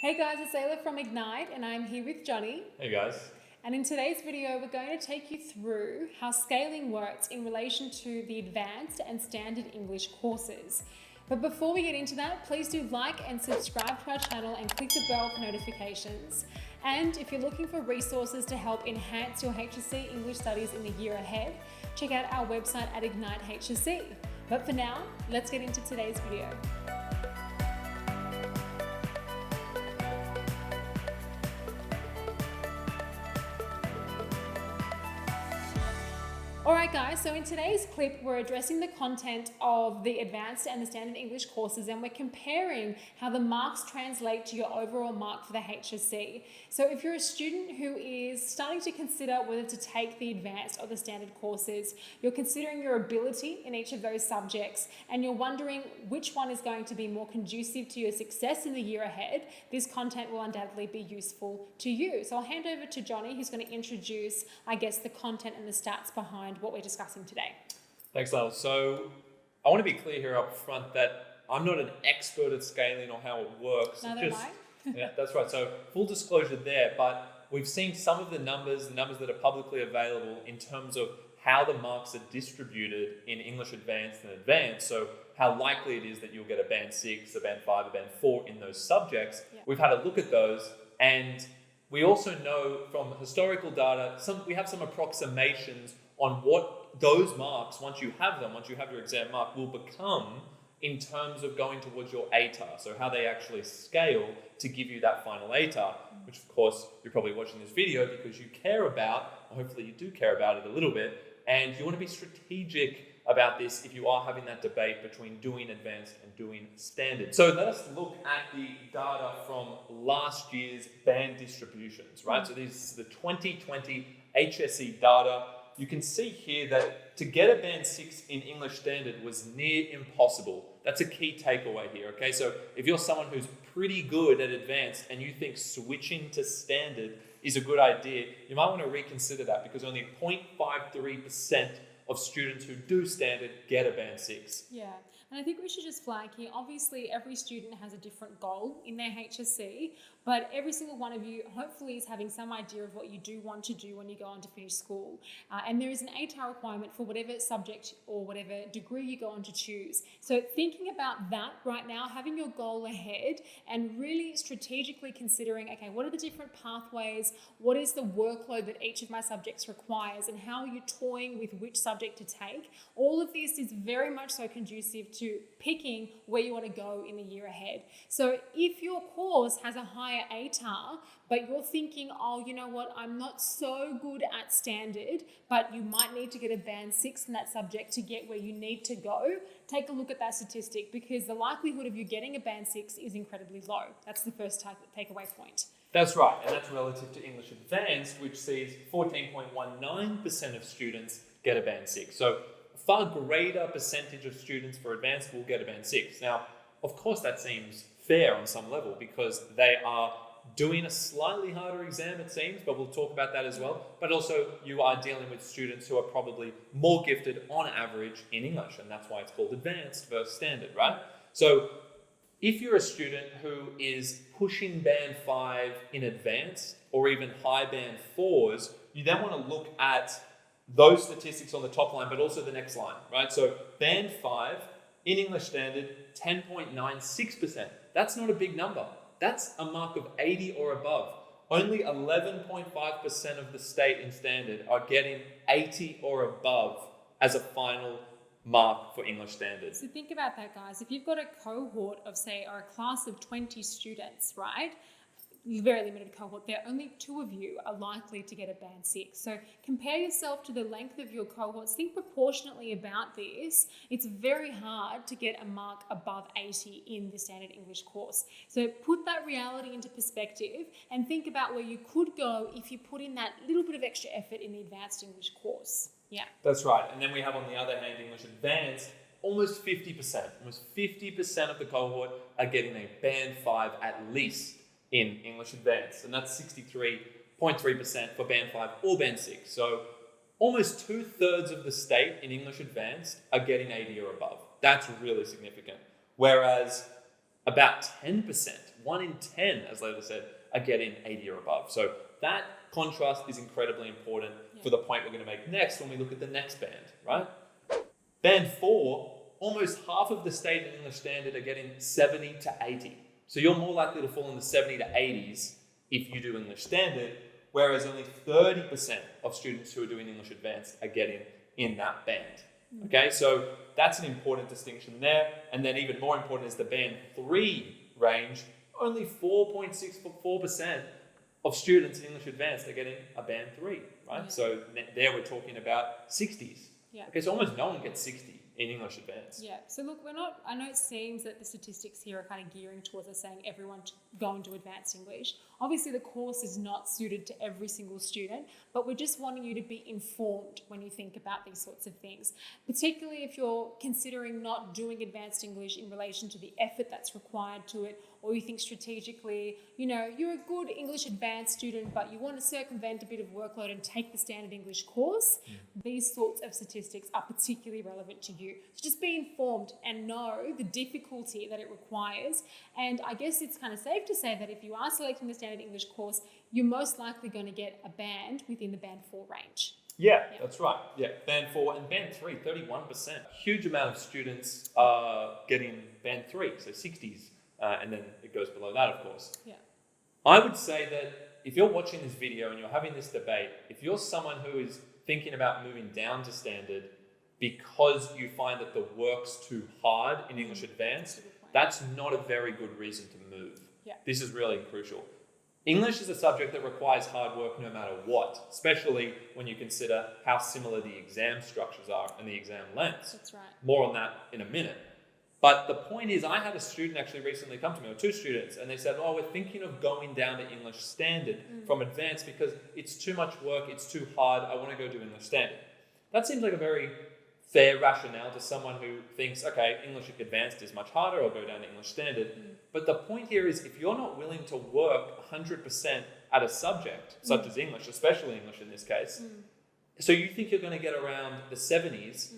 Hey guys, it's Ayla from Ignite and I'm here with Johnny. Hey guys. And in today's video, we're going to take you through how scaling works in relation to the advanced and standard English courses. But before we get into that, please do like and subscribe to our channel and click the bell for notifications. And if you're looking for resources to help enhance your HSC English studies in the year ahead, check out our website at Ignite HSC. But for now, let's get into today's video. Alright guys, so in today's clip we're addressing the content of the advanced and the standard English courses, and we're comparing how the marks translate to your overall mark for the HSC. So if you're a student who is starting to consider whether to take the advanced or the standard courses, you're considering your ability in each of those subjects and you're wondering which one is going to be more conducive to your success in the year ahead, this content will undoubtedly be useful to you. So I'll hand over to Johnny, who's going to introduce, the content and the stats behind what we're discussing today. Thanks, Lal. So I want to be clear here up front that I'm not an expert at scaling or how it works. Neither am I. Yeah, that's right. So full disclosure there, but we've seen some of the numbers that are publicly available in terms of how the marks are distributed in English Advanced and Advanced. So how likely it is that you'll get a band 6, a band 5, a band 4 in those subjects. Yep. We've had a look at those, and we also know from historical data, we have some approximations on what those marks, once you have your exam mark, will become in terms of going towards your ATAR. So how they actually scale to give you that final ATAR, which of course you're probably watching this video because you care about, or hopefully you do care about it a little bit, and you want to be strategic about this if you are having that debate between doing advanced and doing standard. So let us look at the data from last year's band distributions, right? So this is the 2020 HSE data. You can see here that to get a band 6 in English Standard was near impossible. That's a key takeaway here, okay? So if you're someone who's pretty good at advanced and you think switching to standard is a good idea, you might want to reconsider that because only 0.53% of students who do standard get a band 6. Yeah, and I think we should just flag here, obviously every student has a different goal in their HSC, but every single one of you hopefully is having some idea of what you do want to do when you go on to finish school. And there is an ATAR requirement for whatever subject or whatever degree you go on to choose. So thinking about that right now, having your goal ahead and really strategically considering, okay, what are the different pathways? What is the workload that each of my subjects requires? And how are you toying with which subject to take? All of this is very much so conducive to picking where you want to go in the year ahead. So if your course has a higher ATAR, but you're thinking, oh, you know what, I'm not so good at standard, but you might need to get a band 6 in that subject to get where you need to go, take a look at that statistic because the likelihood of you getting a band 6 is incredibly low. That's the first takeaway point. That's right, and that's relative to English Advanced, which sees 14.19% of students get a band 6. So a far greater percentage of students for Advanced will get a band 6. Now, of course, that seems fair on some level because they are doing a slightly harder exam, it seems, but we'll talk about that as well. But also, you are dealing with students who are probably more gifted on average in English, and that's why it's called Advanced versus Standard, right? So if you're a student who is pushing band 5 in Advanced or even high band 4s, you then want to look at those statistics on the top line, but also the next line, right? So band 5 in English Standard, 10.96%. That's not a big number. That's a mark of 80 or above. Only 11.5% of the state in Standard are getting 80 or above as a final mark for English Standard. So think about that, guys. If you've got a cohort of, say, or a class of 20 students, right? Very limited cohort there, only 2 of you are likely to get a band 6. So compare yourself to the length of your cohorts. Think proportionately about this. It's very hard to get a mark above 80 in the standard English course. So put that reality into perspective and think about where you could go if you put in that little bit of extra effort in the advanced English course. Yeah. That's right. And then we have on the other hand, English Advanced, almost 50%. Almost 50% of the cohort are getting a band 5 at least in English Advanced, and that's 63.3% for band 5 or band 6. So almost 2/3 of the state in English Advanced are getting 80 or above. That's really significant. Whereas about 10%, 1 in 10, as Layla said, are getting 80 or above. So that contrast is incredibly important for the point we're going to make next when we look at the next band, right? Band 4, almost half of the state and English standard are getting 70 to 80. So you're more likely to fall in the 70 to 80s if you do English standard, whereas only 30% of students who are doing English advanced are getting in that band. Okay, so that's an important distinction there. And then even more important is the band 3 range. Only 4.64% of students in English advanced are getting a band 3, right? So there we're talking about 60s. Okay, so almost no one gets 60 in English advanced. So look, I know it seems that the statistics here are kind of gearing towards us saying everyone to go into advanced English. Obviously the course is not suited to every single student, but we're just wanting you to be informed when you think about these sorts of things, particularly if you're considering not doing advanced English in relation to the effort that's required to it, or you think strategically, you're a good English advanced student, but you want to circumvent a bit of workload and take the standard English course. These sorts of statistics are particularly relevant to you. So just be informed and know the difficulty that it requires. And I guess it's kind of safe to say that if you are selecting the standard English course, you're most likely going to get a band within the band 4 range. Yeah, that's right. Yeah, band 4 and band 3, 31%. Huge amount of students are getting band 3, so 60s. And then it goes below that, of course. I would say that if you're watching this video and you're having this debate, if you're someone who is thinking about moving down to standard because you find that the work's too hard in English advanced, that's not a very good reason to move. This is really crucial. English is a subject that requires hard work no matter what, especially when you consider how similar the exam structures are and the exam lengths. That's right. More on that in a minute. But the point is, I had a student actually recently come to me, or 2 students, and they said, we're thinking of going down to English standard from advanced because it's too much work, it's too hard, I want to go do English standard. That seems like a very fair rationale to someone who thinks, okay, English advanced is much harder, I'll go down to English standard. But the point here is, if you're not willing to work 100% at a subject, such as English, especially English in this case, so you think you're going to get around the 70s,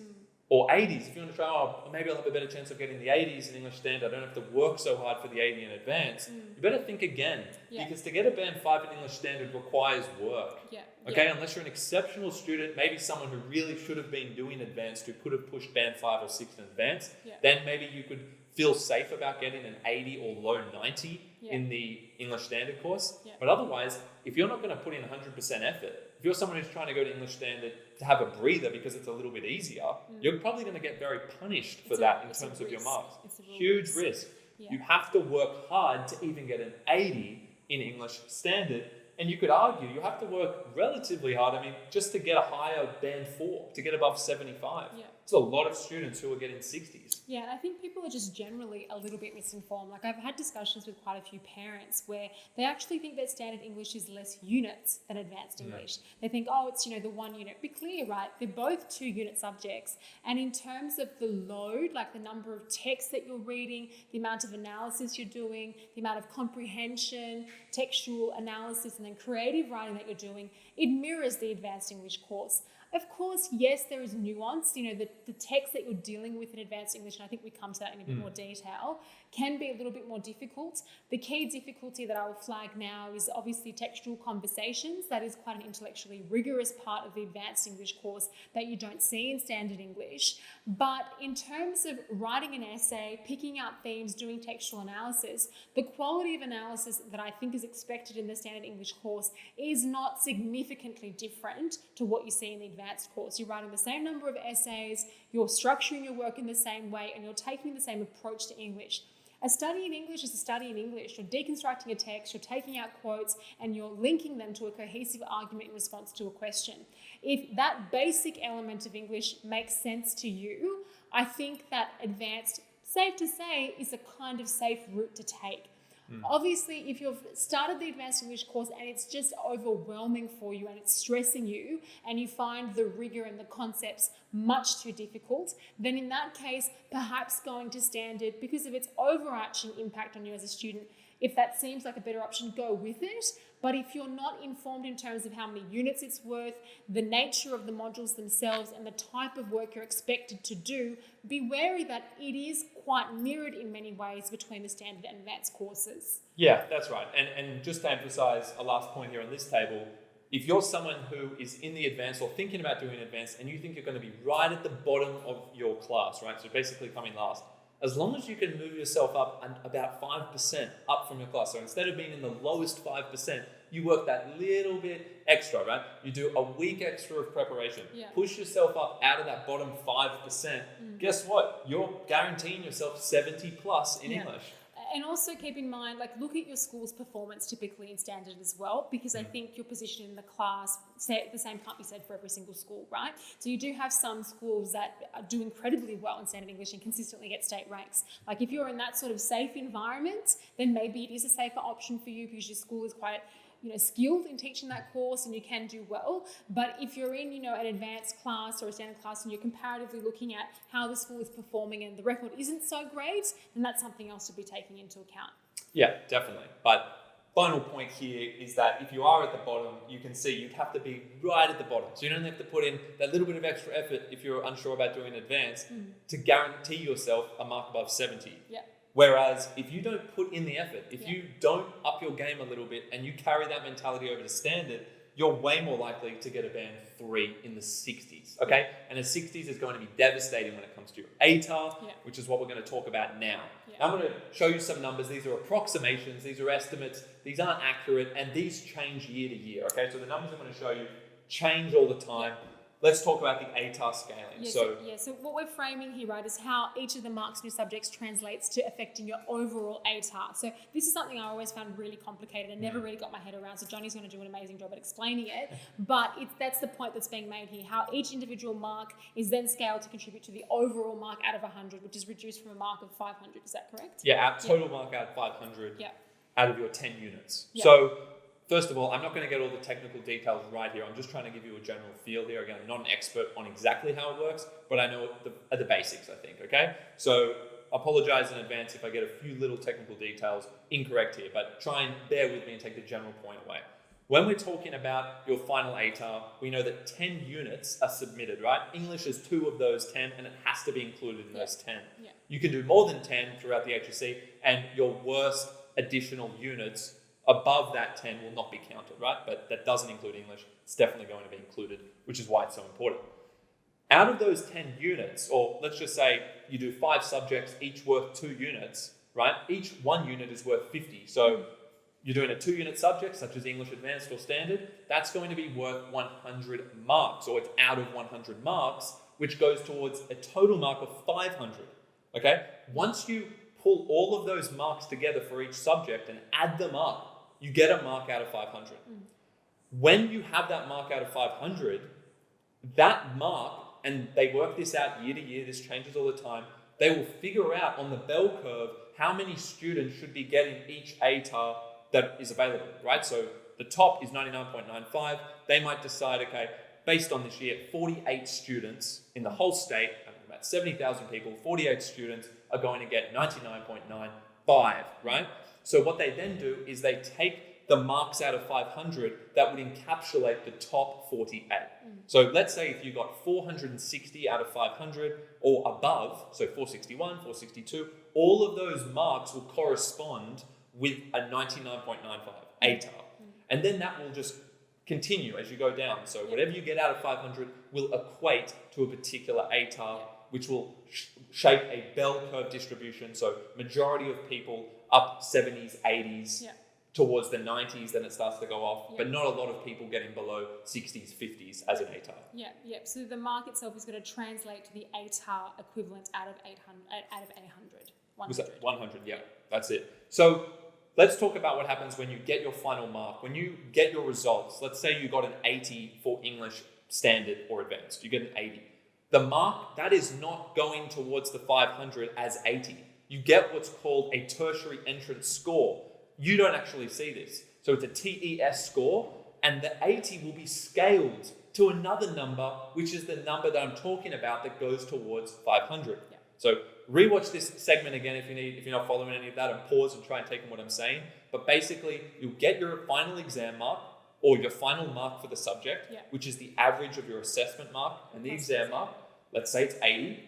or 80s, if you want to try, maybe I'll have a better chance of getting the 80s in English standard, I don't have to work so hard for the 80 in advance, you better think again. Because to get a band 5 in English standard requires work. Unless you're an exceptional student, maybe someone who really should have been doing advanced, who could have pushed band 5 or 6 in advance, then maybe you could feel safe about getting an 80 or low 90 in the English standard course. But otherwise, if you're not going to put in 100% effort, if you're someone who's trying to go to English standard to have a breather because it's a little bit easier, you're probably going to get very punished for that in terms of your marks. Huge risk. You have to work hard to even get an 80 in English standard. And you could argue you have to work relatively hard, just to get a higher band 4, to get above 75. It's a lot of students who are getting 60s. And I think people are just generally a little bit misinformed. Like, I've had discussions with quite a few parents where they actually think that standard English is less units than advanced English. They think, it's, the 1 unit. Be clear, right? They're both 2 unit subjects. And in terms of the load, like the number of texts that you're reading, the amount of analysis you're doing, the amount of comprehension, textual analysis, and then creative writing that you're doing, it mirrors the advanced English course. Of course, yes, there is nuance. The text that you're dealing with in advanced English, and I think we come to that in a bit more detail, can be a little bit more difficult. The key difficulty that I will flag now is obviously textual conversations. That is quite an intellectually rigorous part of the advanced English course that you don't see in standard English. But in terms of writing an essay, picking out themes, doing textual analysis, the quality of analysis that I think is expected in the standard English course is not significantly different to what you see in the advanced course. You're writing the same number of essays, you're structuring your work in the same way, and you're taking the same approach to English. A study in English is a study in English. You're deconstructing a text, you're taking out quotes, and you're linking them to a cohesive argument in response to a question. If that basic element of English makes sense to you, I think that advanced, safe to say, is a kind of safe route to take. Obviously, if you've started the advanced English course and it's just overwhelming for you and it's stressing you and you find the rigor and the concepts much too difficult, then in that case, perhaps going to standard, because of its overarching impact on you as a student, If that seems like a better option, go with it. But if you're not informed in terms of how many units it's worth, the nature of the modules themselves, and the type of work you're expected to do, be wary that it is quite mirrored in many ways between the standard and advanced courses. Yeah, that's right. And just to emphasize a last point here on this table, if you're someone who is in the advanced or thinking about doing advanced and you think you're going to be right at the bottom of your class, right? So basically coming last, as long as you can move yourself up about 5% up from your class. So instead of being in the lowest 5%, you work that little bit extra, right? You do a week extra of preparation. Yeah. Push yourself up out of that bottom 5%. Guess what? You're guaranteeing yourself 70 plus in English. And also keep in mind, like, look at your school's performance typically in standard as well, because I think your position in the class, the same can't be said for every single school, right? So you do have some schools that do incredibly well in standard English and consistently get state ranks. Like, if you're in that sort of safe environment, then maybe it is a safer option for you because your school is quite, skilled in teaching that course and you can do well. But if you're in, an advanced class or a standard class and you're comparatively looking at how the school is performing and the record isn't so great, then that's something else to be taking into account. Yeah, definitely. But final point here is that if you are at the bottom, you can see you'd have to be right at the bottom. So you don't have to put in that little bit of extra effort if you're unsure about doing advanced to guarantee yourself a mark above 70. Yeah. Whereas if you don't put in the effort, if you don't up your game a little bit and you carry that mentality over to standard, you're way more likely to get a band 3 in the 60s, okay? And a 60s is going to be devastating when it comes to your ATAR, which is what we're going to talk about now. I'm going to show you some numbers. These are approximations, these are estimates, these aren't accurate, and these change year to year, okay? So the numbers I'm going to show you change all the time. Let's talk about the ATAR scaling. So what we're framing here, right, is how each of the marks in your subjects translates to affecting your overall ATAR. So this is something I always found really complicated and never really got my head around. So Johnny's going to do an amazing job at explaining it. But that's the point that's being made here, how each individual mark is then scaled to contribute to the overall mark out of 100, which is reduced from a mark of 500. Is that correct? Yeah, our total mark out of 500 out of your 10 units. Yeah. So first of all, I'm not going to get all the technical details right here. I'm just trying to give you a general feel here. Again, I'm not an expert on exactly how it works, but I know the basics, I think, okay? So I apologize in advance if I get a few little technical details incorrect here, but try and bear with me and take the general point away. When we're talking about your final ATAR, we know that 10 units are submitted, right? English is 2 of those 10, and it has to be included in those 10. Yeah. You can do more than 10 throughout the HSC, and your worst additional units above that 10 will not be counted, right? But that doesn't include English. It's definitely going to be included, which is why it's so important. Out of those 10 units, or let's just say you do 5 subjects, each worth 2 units, right? Each 1 unit is worth 50. So you're doing a 2-unit subject, such as English Advanced or Standard, that's going to be worth 100 marks, or it's out of 100 marks, which goes towards a total mark of 500, okay? Once you pull all of those marks together for each subject and add them up, you get a mark out of 500. When you have that mark out of 500, that mark, and they work this out year to year, this changes all the time, they will figure out on the bell curve how many students should be getting each ATAR that is available, right? So the top is 99.95. They might decide, okay, based on this year, 48 students in the whole state, about 70,000 people, 48 students are going to get 99.95, right? So what they then do is they take the marks out of 500 that would encapsulate the top 48. So let's say if you got 460 out of 500 or above, so 461, 462, all of those marks will correspond with a 99.95 ATAR. And then that will just continue as you go down. So whatever you get out of 500 will equate to a particular ATAR, which will shape a bell curve distribution. So majority of people up 70s, 80s, towards the 90s, then it starts to go off, but not a lot of people getting below 60s, 50s as an ATAR. So the mark itself is going to translate to the ATAR equivalent out of 800. Was that 100? Yeah, that's it. So let's talk about what happens when you get your final mark. When you get your results, let's say you got an 80 for English Standard or Advanced. You get an 80. The mark, that is not going towards the 500 as 80. You get what's called a tertiary entrance score. You don't actually see this. So it's a TES score, and the 80 will be scaled to another number, which is the number that I'm talking about that goes towards 500. So rewatch this segment again if you're not following any of that, and pause and try and take in what I'm saying. But basically, you'll get your final exam mark or your final mark for the subject, which is the average of your assessment mark and the exam mark. Let's say it's 80.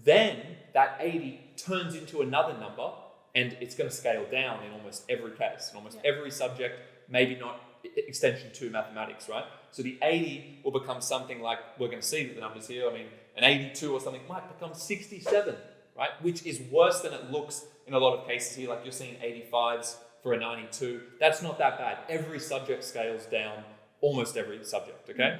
Then that 80 turns into another number, and it's going to scale down in almost every case, in almost every subject, maybe not extension 2 mathematics, right? So the 80 will become something like, we're going to see the numbers here, I mean, an 82 or something might become 67, right? Which is worse than it looks in a lot of cases here, like you're seeing 85s for a 92. That's not that bad. Every subject scales down, almost every subject, okay?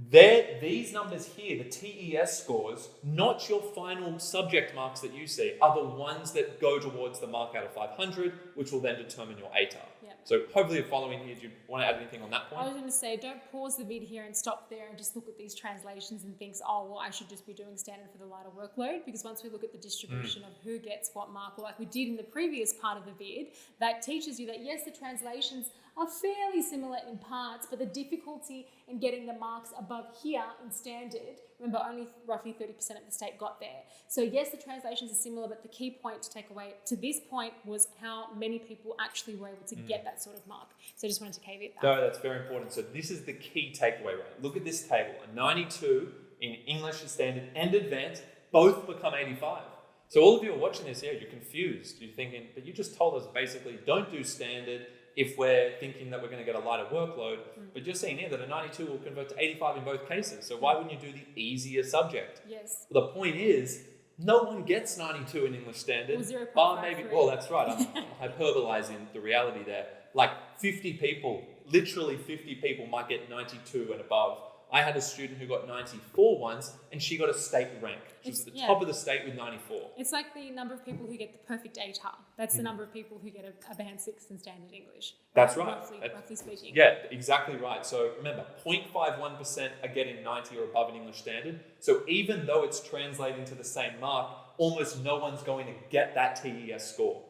These numbers here, the TES scores, not your final subject marks that you see, are the ones that go towards the mark out of 500, which will then determine your ATAR. So hopefully you're following here. Do you want to add anything on that point? I was going to say, don't pause the vid here and stop there and just look at these translations and think, oh, well, I should just be doing standard for the lighter workload, because once we look at the distribution of who gets what mark, or like we did in the previous part of the vid, that teaches you that, yes, the translations are fairly similar in parts, but the difficulty in getting the marks above here in standard, remember, only roughly 30% of the state got there. So yes, the translations are similar, but the key point to take away to this point was how many people actually were able to get that sort of mark. So I just wanted to caveat that. No, that's very important. So this is the key takeaway, right? Look at this table. A 92 in English and standard and advanced both become 85. So all of you are watching this, you're confused. You're thinking, but you just told us basically don't do standard if we're thinking that we're going to get a lighter workload. But you're seeing here that a 92 will convert to 85 in both cases. So why wouldn't you do the easier subject? Yes. Well, the point is, no one gets 92 in English standard. Well, 0.53. Bar maybe, well, that's right. I'm hyperbolizing the reality there. Like 50 people, literally 50 people might get 92 and above. I had a student who got 94 once, and she got a state rank. She was at the top of the state with 94. It's like the number of people who get the perfect ATAR. That's the number of people who get a band 6 in standard English. That's right. Roughly speaking. Yeah, exactly right. So remember, 0.51% are getting 90 or above in English standard. So even though it's translating to the same mark, almost no one's going to get that TES score.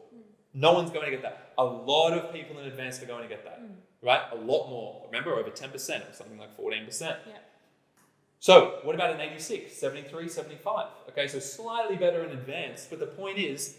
No one's going to get that. A lot of people in advanced are going to get that. Right? A lot more. Remember, over 10% or something like 14%. Yeah. So what about an 86, 73, 75? Okay, so slightly better in advanced, but the point is,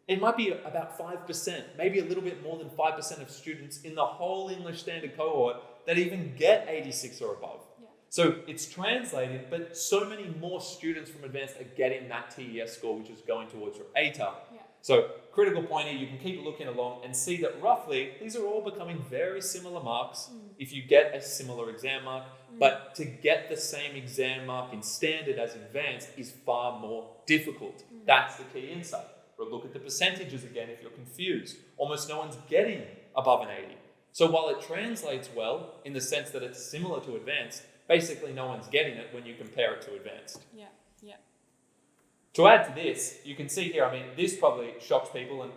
it might be about 5%, maybe a little bit more than 5% of students in the whole English standard cohort that even get 86 or above. Yeah. So it's translated, but so many more students from advanced are getting that TES score, which is going towards your ATAR. Yeah. So critical point here, you can keep looking along and see that roughly these are all becoming very similar marks if you get a similar exam mark, but to get the same exam mark in standard as advanced is far more difficult. That's the key insight. But look at the percentages again if you're confused. Almost no one's getting above an 80. So while it translates well in the sense that it's similar to advanced, basically no one's getting it when you compare it to advanced. Yeah, yeah. To add to this, you can see here, I mean, this probably shocks people, and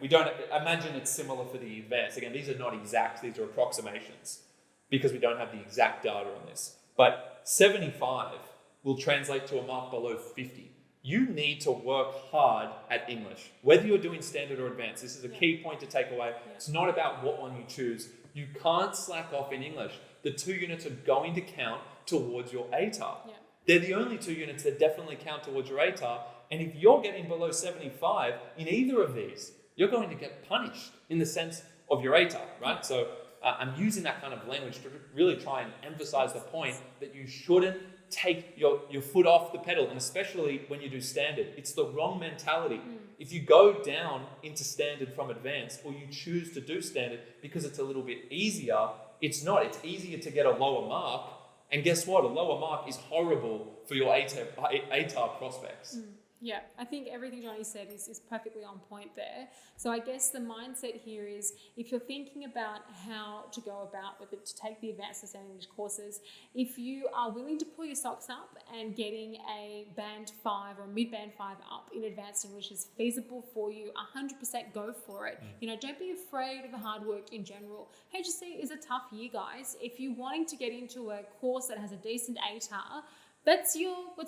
we don't imagine it's similar for the advanced. Again, these are not exact, these are approximations because we don't have the exact data on this. But 75 will translate to a mark below 50. You need to work hard at English, whether you're doing standard or advanced. This is a key point to take away. It's not about what one you choose. You can't slack off in English. The 2 units are going to count towards your ATAR. Yeah. They're the only 2 units that definitely count towards your ATAR. And if you're getting below 75 in either of these, you're going to get punished in the sense of your ATAR, right? So I'm using that kind of language to really try and emphasize the point that you shouldn't take your foot off the pedal, and especially when you do standard. It's the wrong mentality. If you go down into standard from advanced, or you choose to do standard because it's a little bit easier, it's not. It's easier to get a lower mark. And guess what? A lower mark is horrible for your ATAR prospects. Yeah, I think everything Johnny said is perfectly on point there. So I guess the mindset here is, if you're thinking about how to go about whether to take the advanced standard English courses, if you are willing to pull your socks up and getting a band 5 or a mid-band 5 up in advanced English is feasible for you, 100% go for it. Don't be afraid of the hard work in general. HSC is a tough year, guys. If you're wanting to get into a course that has a decent ATAR, what's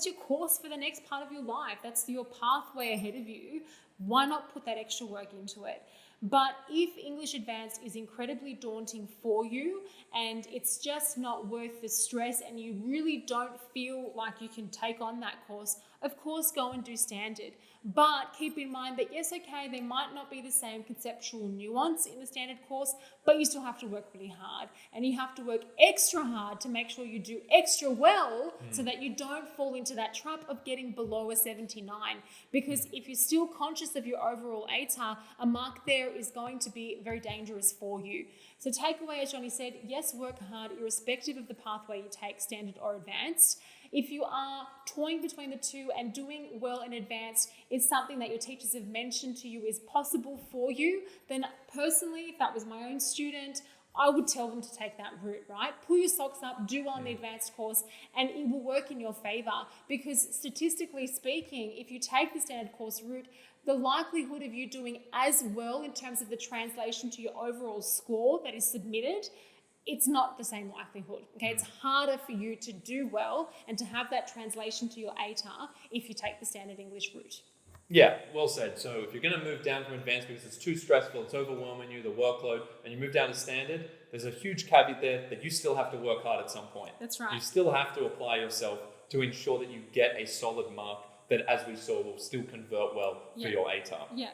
your course for the next part of your life? That's your pathway ahead of you. Why not put that extra work into it? But if English Advanced is incredibly daunting for you and it's just not worth the stress and you really don't feel like you can take on that course, of course go and do standard. But keep in mind that, yes, okay, there might not be the same conceptual nuance in the standard course, but you still have to work really hard. And you have to work extra hard to make sure you do extra well so that you don't fall into that trap of getting below a 79. Because if you're still conscious of your overall ATAR, a mark there is going to be very dangerous for you. So takeaway, as Johnny said, yes, work hard irrespective of the pathway you take, standard or advanced. If you are toying between the two and doing well in advanced is something that your teachers have mentioned to you is possible for you, then personally, if that was my own student, I would tell them to take that route, right? Pull your socks up, do well in the advanced course, and it will work in your favor. Because statistically speaking, if you take the standard course route, the likelihood of you doing as well in terms of the translation to your overall score that is submitted, it's not the same likelihood, okay? It's harder for you to do well and to have that translation to your ATAR if you take the standard English route. Yeah, well said. So if you're going to move down from advanced because it's too stressful, it's overwhelming you, the workload, and you move down to standard, there's a huge caveat there that you still have to work hard at some point. That's right. You still have to apply yourself to ensure that you get a solid mark that, as we saw, will still convert well for your ATAR. Yeah.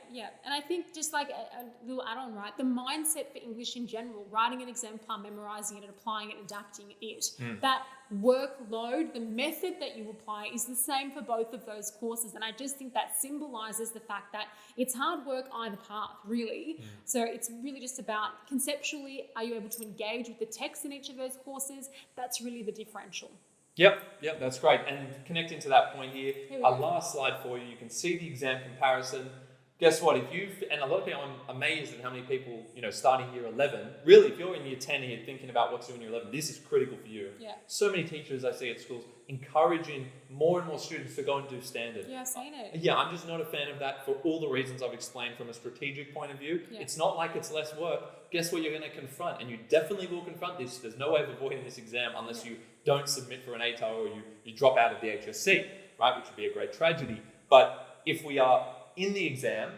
And I think just like a little add-on, right? The mindset for English in general, writing an exam plan, memorizing it, and applying it, adapting it, that workload, the method that you apply is the same for both of those courses. And I just think that symbolizes the fact that it's hard work either path, really. So it's really just about conceptually, are you able to engage with the text in each of those courses? That's really the differential. Yep, that's great. And connecting to that point here our last slide for you, you can see the exam comparison. Guess what? And a lot of people, I'm amazed at how many people, starting year 11, really, if you're in year 10 and you're thinking about what to do in year 11, this is critical for you. Yeah. So many teachers I see at schools encouraging more and more students to go and do standard. Yeah, I've seen it. Yeah, I'm just not a fan of that for all the reasons I've explained from a strategic point of view. Yeah. It's not like it's less work. Guess what you're going to confront? And you definitely will confront this. There's no way of avoiding this exam unless you don't submit for an ATAR or you drop out of the HSC, right? Which would be a great tragedy. But if we are in the exam,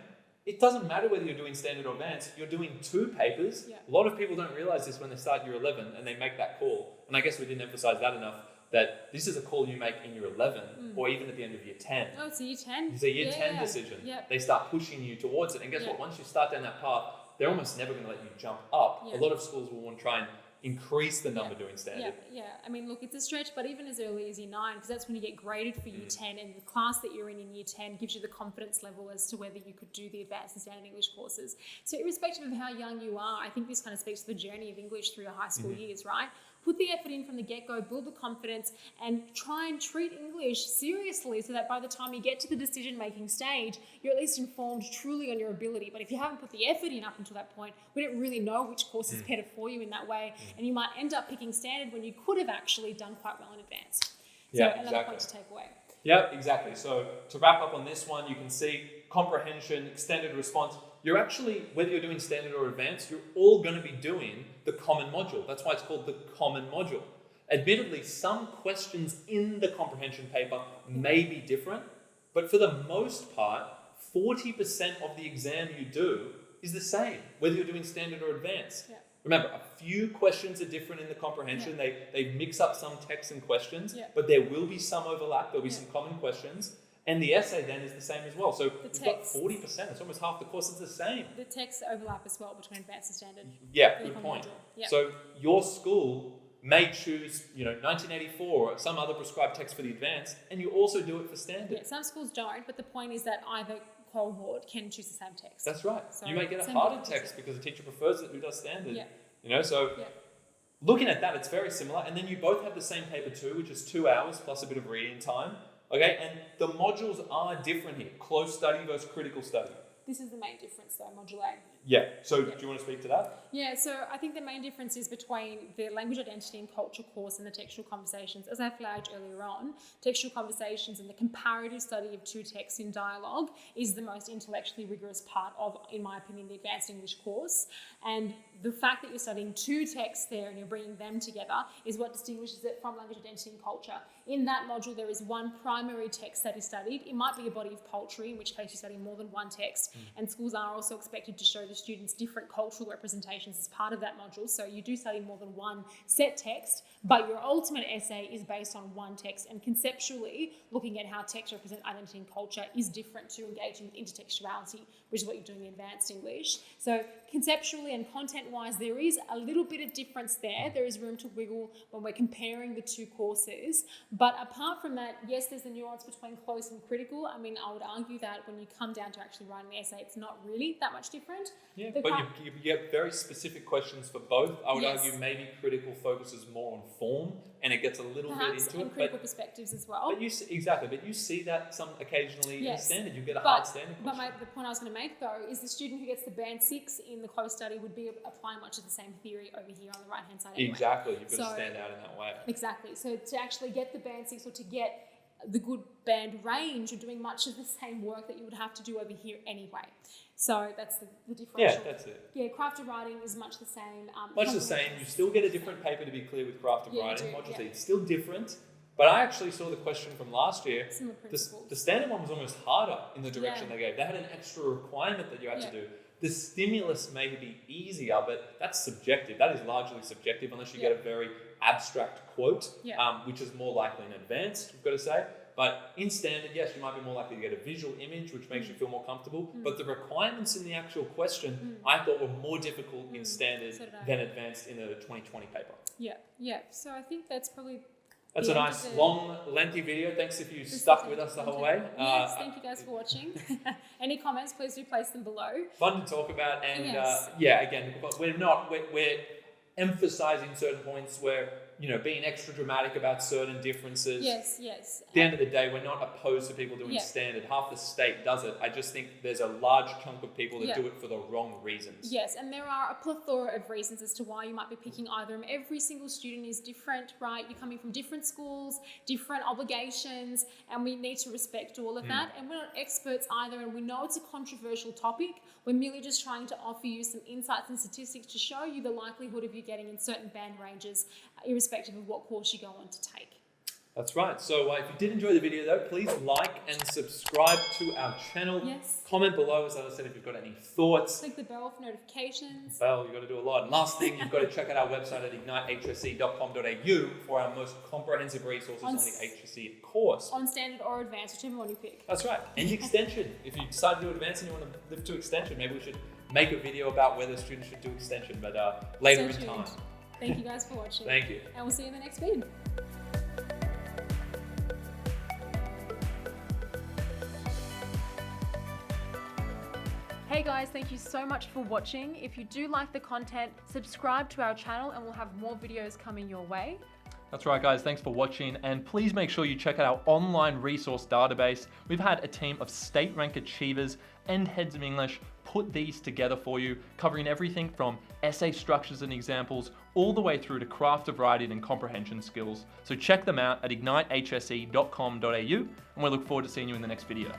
it doesn't matter whether you're doing standard or advanced, you're doing two papers. Yeah. A lot of people don't realize this when they start year 11 and they make that call. And I guess we didn't emphasize that enough, that this is a call you make in year 11 or even at the end of year 10. Oh, it's a year 10? It's a year 10 decision. Yep. They start pushing you towards it. And guess what? Once you start down that path, they're almost never going to let you jump up. Yeah. A lot of schools will want to try and increase the number doing standard. Yeah. I mean, look, it's a stretch, but even as early as year 9, because that's when you get graded for year 10, and the class that you're in year 10 gives you the confidence level as to whether you could do the advanced and standard English courses. So irrespective of how young you are, I think this kind of speaks to the journey of English through your high school years, right? Put the effort in from the get-go, build the confidence, and try and treat English seriously so that by the time you get to the decision-making stage, you're at least informed truly on your ability. But if you haven't put the effort in up until that point, we don't really know which course is better for you in that way, and you might end up picking standard when you could have actually done quite well in advanced. So another point to take away. Yeah, exactly. So to wrap up on this one, you can see comprehension, extended response. You're actually, whether you're doing standard or advanced, you're all going to be doing the common module. That's why it's called the common module. Admittedly, some questions in the comprehension paper may be different, but for the most part, 40% of the exam you do is the same, whether you're doing standard or advanced. Yeah. Remember, a few questions are different in the comprehension. They mix up some text and questions, Yeah. but there will be some overlap. There'll be some common questions. And the essay then is the same as well. So you've got 40%. It's almost half the course is the same. The text overlap as well between advanced and standard. Yeah, good point. Yeah. So your school may choose, 1984 or some other prescribed text for the advanced, and you also do it for standard. Yeah, some schools don't, but the point is that either cohort can choose the same text. That's right. So you may get a harder text because the teacher prefers it who does standard. Yeah. So looking at that, it's very similar. And then you both have the same paper too, which is 2 hours plus a bit of reading time. Okay, and the modules are different here. Close study versus critical study. This is the main difference though, Module A. Yeah, so do you want to speak to that? Yeah, so I think the main difference is between the language identity and culture course and the textual conversations. As I flagged earlier on, textual conversations and the comparative study of two texts in dialogue is the most intellectually rigorous part of, in my opinion, the advanced English course. And the fact that you're studying two texts there and you're bringing them together is what distinguishes it from language identity and culture. In that module, there is one primary text that is studied. It might be a body of poetry, in which case you're studying more than one text. And schools are also expected to show the students different cultural representations as part of that module. So you do study more than one set text, but your ultimate essay is based on one text, and conceptually looking at how text represent identity and culture is different to engaging with intertextuality, which is what you're doing in advanced English. So conceptually and content-wise, there is a little bit of difference there. There is room to wiggle when we're comparing the two courses. But apart from that, yes, there's the nuance between close and critical. I mean, I would argue that when you come down to actually writing the essay, it's not really that much different. Yeah, but you get very specific questions for both. I would argue maybe critical focuses more on form, and it gets a little bit into it. Critical perspectives as well. But you see that some occasionally in standard. You get a hard standard question. But the point I was going to make though is the student who gets the band 6 in the close study would be applying much of the same theory over here on the right hand side. Anyway. Exactly, you've got to stand out in that way. Exactly. So to actually get the band 6 or to get the good band range, you're doing much of the same work that you would have to do over here anyway. So that's the differential. Yeah, that's it. Yeah, crafted writing is much the same. Much the same. You still get a different paper, to be clear, with crafted writing. It's still different. But I actually saw the question from last year. The standard one was almost harder in the direction they gave. They had an extra requirement that you had to do. The stimulus may be easier, but that's subjective. That is largely subjective unless you get a very abstract quote, which is more likely in advanced, we've got to say. But in standard, yes, you might be more likely to get a visual image, which makes you feel more comfortable. But the requirements in the actual question, I thought were more difficult in standard than advanced in a 2020 paper. Yeah. So I think that's probably... That's a nice, long, lengthy video. Thanks if you stuck with us the whole way. Yes, thank you guys for watching. Any comments, please do place them below. Fun to talk about. And again, we're emphasizing certain points where, being extra dramatic about certain differences. Yes. At the end of the day, we're not opposed to people doing standard. Half the state does it. I just think there's a large chunk of people that do it for the wrong reasons. Yes, and there are a plethora of reasons as to why you might be picking either. And every single student is different, right? You're coming from different schools, different obligations, and we need to respect all of that. And we're not experts either, and we know it's a controversial topic. We're merely just trying to offer you some insights and statistics to show you the likelihood of you getting in certain band ranges, irrespective of what course you go on to take. That's right. So if you did enjoy the video though, please like and subscribe to our channel. Yes. Comment below, as I said, if you've got any thoughts. Click the bell for notifications. Well, you've got to do a lot. And last thing, you've got to check out our website at ignitehsc.com.au for our most comprehensive resources on the HSC course. On standard or advanced, whichever one you pick. That's right. And extension. If you decide to do advanced and you want to live to extension, maybe we should make a video about whether students should do extension, but later in time. Thank you guys for watching. Thank you. And we'll see you in the next video. Hey guys, thank you so much for watching. If you do like the content, subscribe to our channel and we'll have more videos coming your way. That's right, guys. Thanks for watching. And please make sure you check out our online resource database. We've had a team of state rank achievers and heads of English put these together for you, covering everything from essay structures and examples all the way through to craft of writing and comprehension skills. So check them out at ignitehsc.com.au, and we look forward to seeing you in the next video.